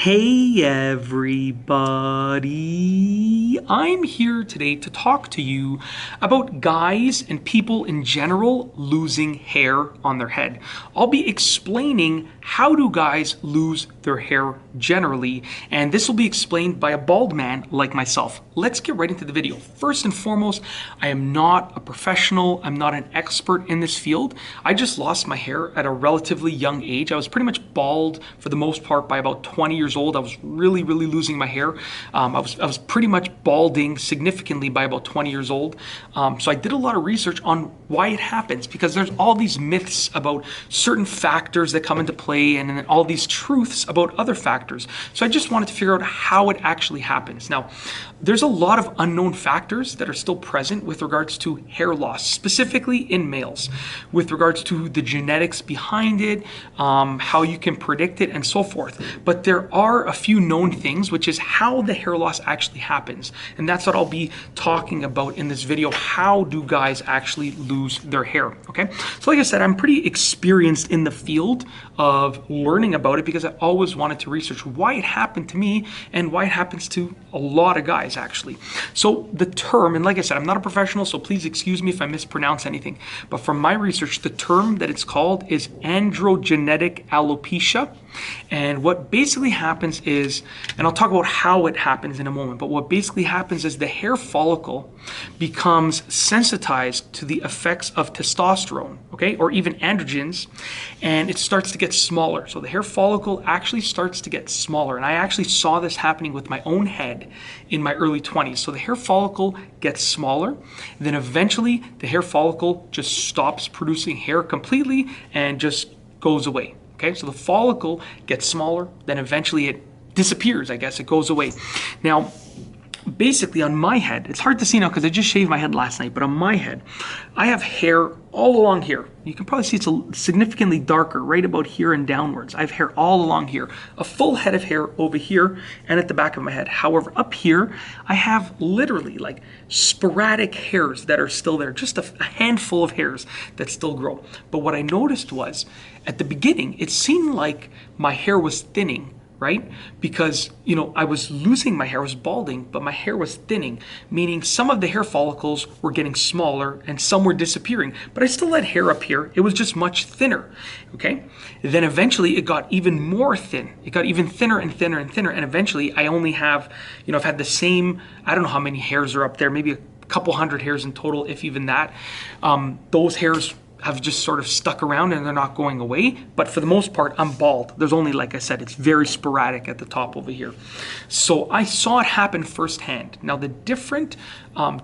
Hey everybody, I'm here today to talk to you about guys and people in general losing hair on their head. I'll be explaining how do guys lose their hair generally, and this will be explained by a bald man like myself. Let's get right into the video. First and foremost, I am not a professional, I'm not an expert in this field. I just lost my hair at a relatively young age. I was pretty much bald for the most part by about 20 years old. I was really losing my hair. I was pretty much balding significantly by about 20 years old. So I did a lot of research on why it happens, because there's all these myths about certain factors that come into play and then all these truths about other factors. So I just wanted to figure out how it actually happens. Now, there's a lot of unknown factors that are still present with regards to hair loss, specifically in males, with regards to the genetics behind it, how you can predict it, and so forth. But there are a few known things, which is how the hair loss actually happens. And that's what I'll be talking about in this video. How do guys actually lose their hair? Okay. So like I said, I'm pretty experienced in the field of learning about it because I always wanted to research why it happened to me and why it happens to a lot of guys actually. So the term, and like I said, I'm not a professional, so please excuse me if I mispronounce anything, but from my research, the term that it's called is androgenetic alopecia. And what basically happens is, and I'll talk about how it happens in a moment, but what basically happens is the hair follicle becomes sensitized to the effects of testosterone, okay, or even androgens, and it starts to get smaller. So the hair follicle actually starts to get smaller. And I actually saw this happening with my own head in my early 20s. So the hair follicle gets smaller, then eventually the hair follicle just stops producing hair completely and just goes away. Okay, so the follicle gets smaller, then eventually it disappears, I guess, it goes away. Now, basically on my head, it's hard to see now because I just shaved my head last night, but on my head, I have hair all along here. You can probably see it's significantly darker right about here and downwards. I have hair all along here, a full head of hair over here and at the back of my head. However, up here, I have literally like sporadic hairs that are still there, just a handful of hairs that still grow. But what I noticed was, at the beginning, it seemed like my hair was thinning, right? Because, you know, I was losing my hair, I was balding, but my hair was thinning, meaning some of the hair follicles were getting smaller and some were disappearing, but I still had hair up here. It was just much thinner, okay? Then eventually it got even more thin. It got even thinner and thinner and thinner, and eventually I only have, you know, I've had the same, I don't know how many hairs are up there, maybe a couple hundred hairs in total, if even that. Those hairs have just sort of stuck around and they're not going away. But for the most part, I'm bald. There's only, like I said, it's very sporadic at the top over here. So I saw it happen firsthand. Now the different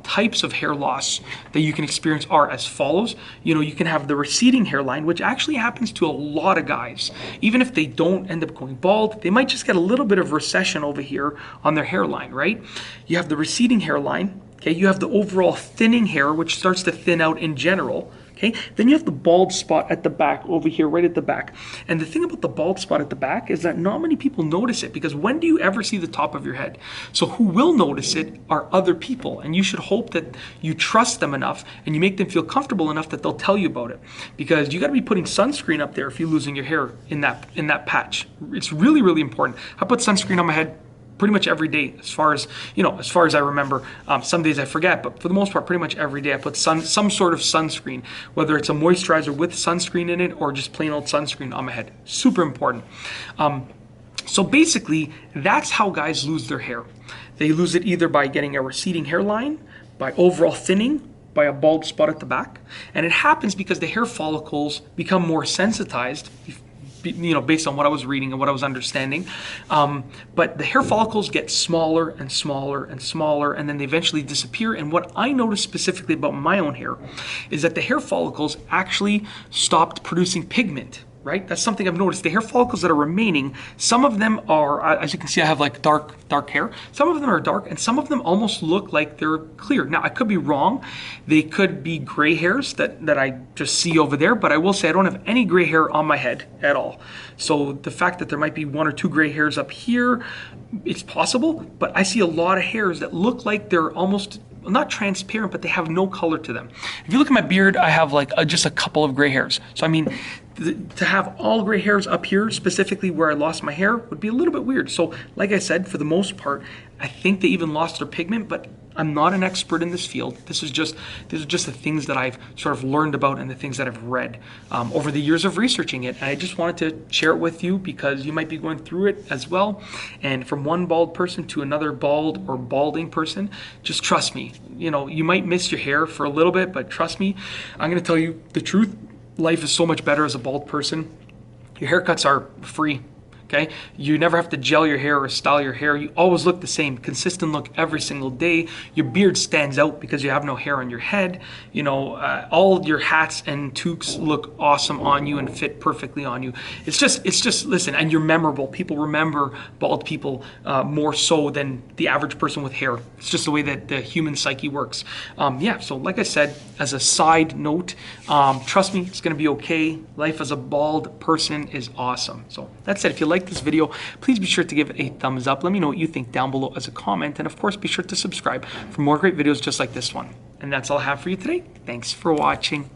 types of hair loss that you can experience are as follows. You know, you can have the receding hairline, which actually happens to a lot of guys. Even if they don't end up going bald, they might just get a little bit of recession over here on their hairline, right? You have the receding hairline. Okay, you have the overall thinning hair, which starts to thin out in general. Okay, then you have the bald spot at the back over here, right at the back. And the thing about the bald spot at the back is that not many people notice it, because when do you ever see the top of your head? So who will notice it are other people, and you should hope that you trust them enough and you make them feel comfortable enough that they'll tell you about it, because you got to be putting sunscreen up there if you're losing your hair in that patch. It's really important. I put sunscreen on my head pretty much every day, as far as I remember. Some days I forget, but for the most part, pretty much every day I put some sort of sunscreen, whether it's a moisturizer with sunscreen in it or just plain old sunscreen on my head. Super important. So basically, that's how guys lose their hair. They lose it either by getting a receding hairline, by overall thinning, by a bald spot at the back. And it happens because the hair follicles become more sensitized, you know, based on what I was reading and what I was understanding. But the hair follicles get smaller and smaller and smaller, and then they eventually disappear. And what I noticed specifically about my own hair is that the hair follicles actually stopped producing pigment. Right? That's something I've noticed. The hair follicles that are remaining, some of them are, as you can see, I have like dark hair. Some of them are dark and some of them almost look like they're clear. Now, I could be wrong. They could be gray hairs that I just see over there, but I will say I don't have any gray hair on my head at all. So the fact that there might be one or two gray hairs up here, it's possible, but I see a lot of hairs that look like they're almost not transparent, but they have no color to them. If you look at my beard, I have like just a couple of gray hairs. So I mean, to have all gray hairs up here, specifically where I lost my hair, would be a little bit weird. So like I said, for the most part, I think they even lost their pigment, but I'm not an expert in this field. This is just the things that I've sort of learned about and the things that I've read over the years of researching it. And I just wanted to share it with you because you might be going through it as well. And from one bald person to another bald or balding person, just trust me. You know, you might miss your hair for a little bit, but trust me, I'm going to tell you the truth. Life is so much better as a bald person. Your haircuts are free. Okay, you never have to gel your hair or style your hair. You always look the same, consistent look every single day. Your beard stands out because you have no hair on your head. You know, all your hats and toques look awesome on you and fit perfectly on you. It's just, listen, and you're memorable. People remember bald people more so than the average person with hair. It's just the way that the human psyche works. Yeah, so like I said, as a side note, trust me, it's gonna be okay. Life as a bald person is awesome. So that's it. If you like this video, please be sure to give it a thumbs up. Let me know what you think down below as a comment, and of course be sure to subscribe for more great videos just like this one. And that's all I have for you today. Thanks for watching.